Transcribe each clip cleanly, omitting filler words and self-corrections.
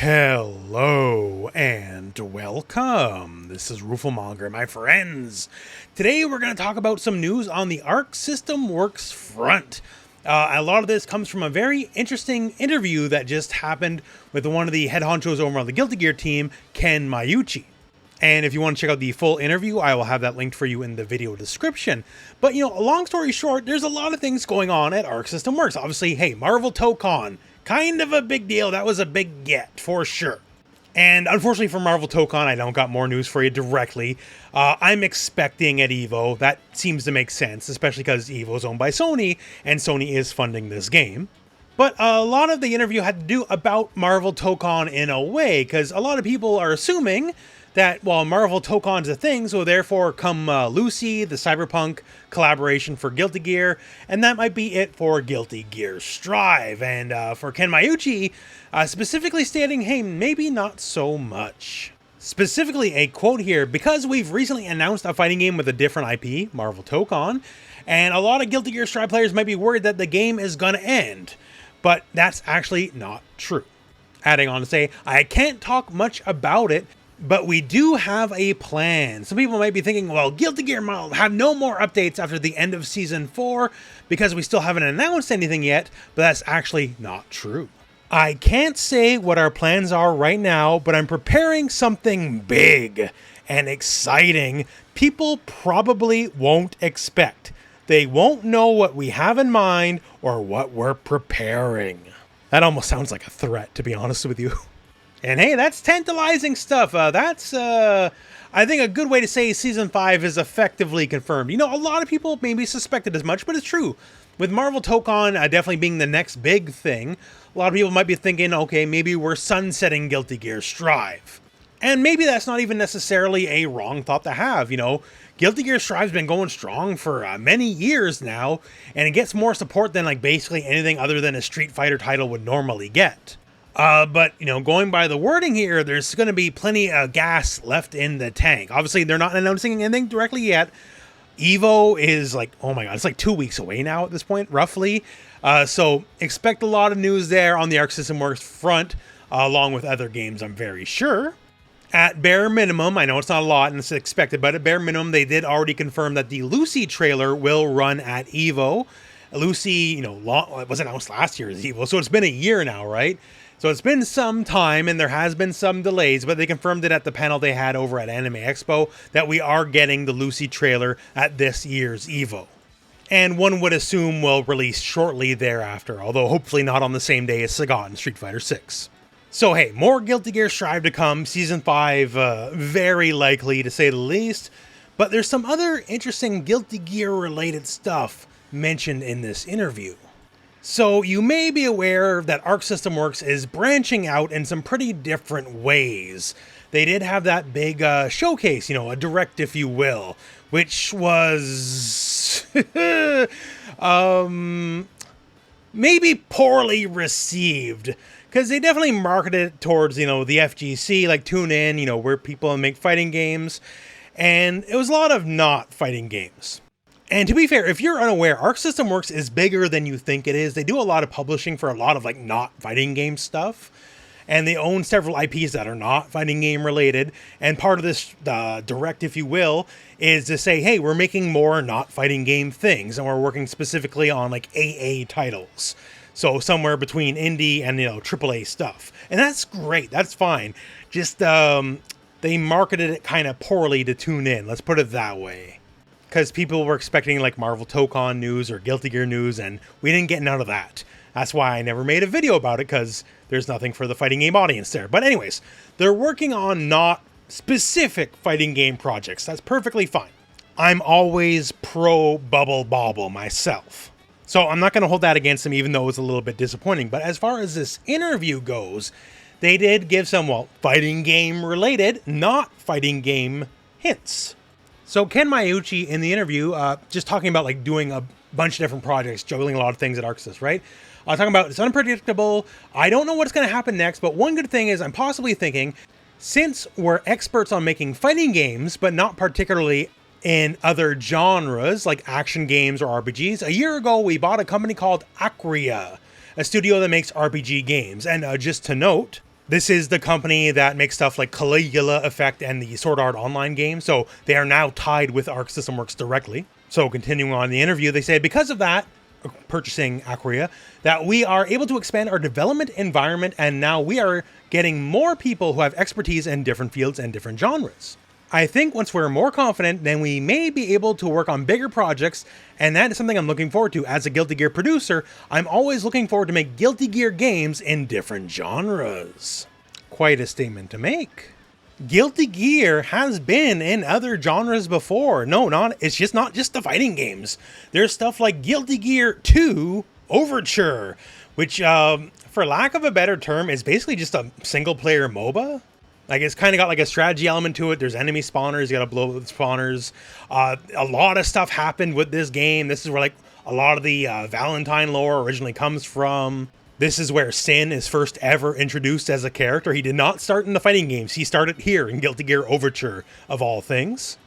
Hello and welcome. This is rooflemonger, my friends. Today we're going to talk about some news on the Arc System Works front. A lot of this comes from a very interesting interview that just happened with one of the head honchos over on the Guilty Gear team, Ken Miyauchi. And if you want to check out the full interview, I will have that linked for you in the video description. But, long story short, there's a lot of things going on at Arc System Works. Obviously, hey, Marvel Tokon, kind of a big deal. That was a big get, for sure. And unfortunately for Marvel Tokon, I don't got more news for you directly. I'm expecting at EVO. That seems to make sense, especially because EVO is owned by Sony, and Sony is funding this game. But a lot of the interview had to do about Marvel Tokon in a way, because a lot of people are assuming that, well, Marvel Tokon's a thing, so therefore come Lucy, the Cyberpunk collaboration for Guilty Gear, and that might be it for Guilty Gear Strive. And for Ken Miyauchi, specifically stating, hey, maybe not so much. Specifically, a quote here, because we've recently announced a fighting game with a different IP, Marvel Tokon, and a lot of Guilty Gear Strive players might be worried that the game is gonna end, but that's actually not true. Adding on to say, I can't talk much about it, but we do have a plan. Some people might be thinking, well, Guilty Gear will have no more updates after the end of Season 4 because we still haven't announced anything yet, but that's actually not true. I can't say what our plans are right now, but I'm preparing something big and exciting people probably won't expect. They won't know what we have in mind or what we're preparing. That almost sounds like a threat, to be honest with you. And hey, that's tantalizing stuff. That's, I think, a good way to say Season 5 is effectively confirmed. A lot of people maybe suspected as much, but it's true. With Marvel Tokon definitely being the next big thing, a lot of people might be thinking, okay, maybe we're sunsetting Guilty Gear Strive. And maybe that's not even necessarily a wrong thought to have. Guilty Gear Strive's been going strong for many years now, and it gets more support than basically anything other than a Street Fighter title would normally get. But, going by the wording here, there's going to be plenty of gas left in the tank. Obviously, they're not announcing anything directly yet. EVO is oh my god, it's 2 weeks away now at this point, roughly. So expect a lot of news there on the Arc System Works front, along with other games, I'm very sure. At bare minimum, I know it's not a lot and it's expected, but at bare minimum, they did already confirm that the Lucy trailer will run at EVO. Lucy, it was announced last year as EVO, so it's been a year now, right? So it's been some time, and there has been some delays, but they confirmed it at the panel they had over at Anime Expo that we are getting the Lucy trailer at this year's EVO. And one would assume will release shortly thereafter, although hopefully not on the same day as Sagat in Street Fighter 6. So hey, more Guilty Gear Strive to come, Season 5 very likely to say the least, but there's some other interesting Guilty Gear related stuff mentioned in this interview. So you may be aware that Arc System Works is branching out in some pretty different ways. They did have that big showcase, a direct, if you will, which was maybe poorly received, because they definitely marketed it towards, the FGC, tune in, where people make fighting games, and it was a lot of not fighting games. And to be fair, if you're unaware, Arc System Works is bigger than you think it is. They do a lot of publishing for a lot of not fighting game stuff. And they own several IPs that are not fighting game related. And part of this direct, if you will, is to say, hey, we're making more not fighting game things. And we're working specifically on AA titles. So somewhere between indie and, AAA stuff. And that's great. That's fine. Just they marketed it kind of poorly to tune in. Let's put it that way. Because people were expecting Marvel Tokon news or Guilty Gear news, and we didn't get none of that. That's why I never made a video about it, because there's nothing for the fighting game audience there. But anyways, they're working on not specific fighting game projects. That's perfectly fine. I'm always pro Bubble Bobble myself. So I'm not going to hold that against them, even though it was a little bit disappointing. But as far as this interview goes, they did give some, fighting game related, not fighting game hints. So Ken Miyauchi in the interview, just talking about doing a bunch of different projects, juggling a lot of things at Arc System, right? Talking about it's unpredictable. I don't know what's going to happen next, but one good thing is I'm possibly thinking, since we're experts on making fighting games, but not particularly in other genres like action games or RPGs, a year ago we bought a company called Acria, a studio that makes RPG games. And just to note, This is the company that makes stuff like Caligula Effect and the Sword Art Online game, so they are now tied with Arc System Works directly. So continuing on the interview, they say because of that, purchasing Acquia, that we are able to expand our development environment, and now we are getting more people who have expertise in different fields and different genres. I think once we're more confident, then we may be able to work on bigger projects, and that is something I'm looking forward to. As a Guilty Gear producer, I'm always looking forward to make Guilty Gear games in different genres. Quite a statement to make. Guilty Gear has been in other genres before. It's just not just the fighting games. There's stuff like Guilty Gear 2 Overture, which, for lack of a better term, is basically just a single-player MOBA. Like, it's kind of got like a strategy element to it. There's enemy spawners. You got to blow up the spawners. A lot of stuff happened with this game. This is where like a lot of the Valentine lore originally comes from. This is where Sin is first ever introduced as a character. He did not start in the fighting games. He started here in Guilty Gear Overture, of all things.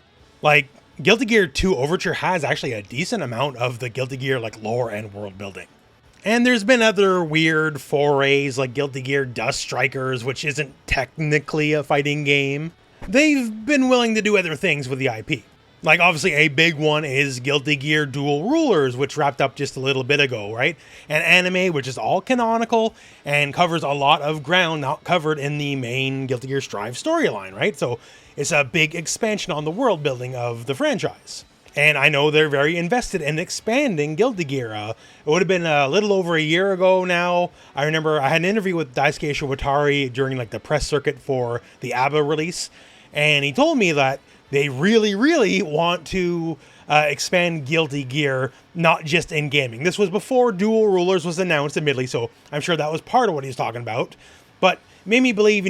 Like, Guilty Gear 2 Overture has actually a decent amount of the Guilty Gear like lore and world building. And there's been other weird forays like Guilty Gear Dust Strikers, which isn't technically a fighting game. They've been willing to do other things with the IP. Like, obviously, a big one is Guilty Gear Dual Rulers, which wrapped up just a little bit ago, right? An anime which is all canonical and covers a lot of ground not covered in the main Guilty Gear Strive storyline, right? So it's a big expansion on the world building of the franchise. And I know they're very invested in expanding Guilty Gear. It would have been a little over a year ago now. I remember I had an interview with Daisuke Shibutari during like the press circuit for the ABBA release. And he told me that they really, really want to expand Guilty Gear, not just in gaming. This was before Dual Rulers was announced, admittedly, so I'm sure that was part of what he was talking about. But made me believe,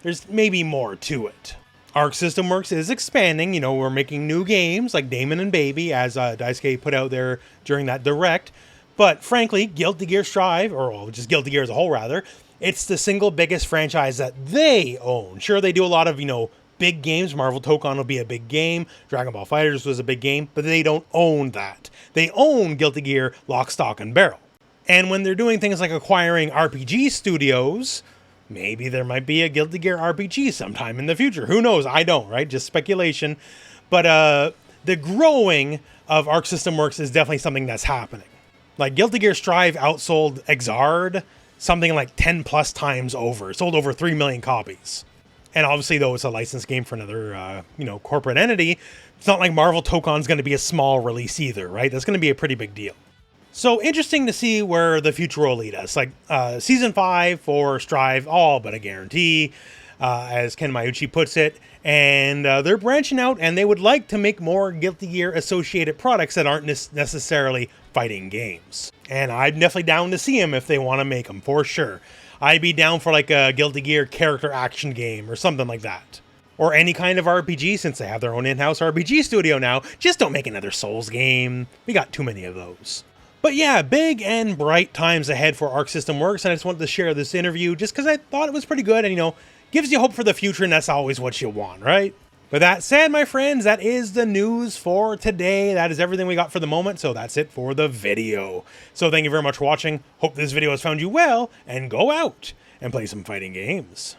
there's maybe more to it. Arc System Works is expanding. We're making new games like Damon and Baby, as Daisuke put out there during that direct. But frankly, Guilty Gear Strive, or just Guilty Gear as a whole, rather, it's the single biggest franchise that they own. Sure, they do a lot of, big games. Marvel Tokon will be a big game. Dragon Ball FighterZ was a big game, but they don't own that. They own Guilty Gear lock, stock, and barrel. And when they're doing things like acquiring RPG studios, maybe there might be a Guilty Gear RPG sometime in the future. Who knows? I don't, right? Just speculation. But the growing of Arc System Works is definitely something that's happening. Like Guilty Gear Strive outsold Exard something like 10 plus times over. Sold over 3 million copies. And obviously, though, it's a licensed game for another, corporate entity. It's not like Marvel Tokon's going to be a small release either, right? That's going to be a pretty big deal. So interesting to see where the future will lead us. Like Season 5 for Strive, all but a guarantee, as Ken Miyauchi puts it. And they're branching out, and they would like to make more Guilty Gear associated products that aren't necessarily fighting games. And I'm definitely down to see them if they want to make them, for sure. I'd be down for like a Guilty Gear character action game or something like that. Or any kind of RPG, since they have their own in-house RPG studio now. Just don't make another Souls game. We got too many of those. But yeah, big and bright times ahead for Arc System Works, and I just wanted to share this interview just because I thought it was pretty good and, gives you hope for the future, and that's always what you want, right? With that said, my friends, that is the news for today. That is everything we got for the moment, so that's it for the video. So thank you very much for watching. Hope this video has found you well, and go out and play some fighting games.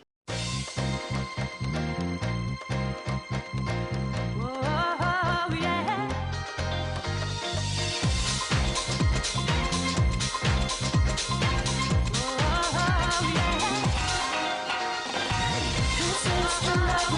Love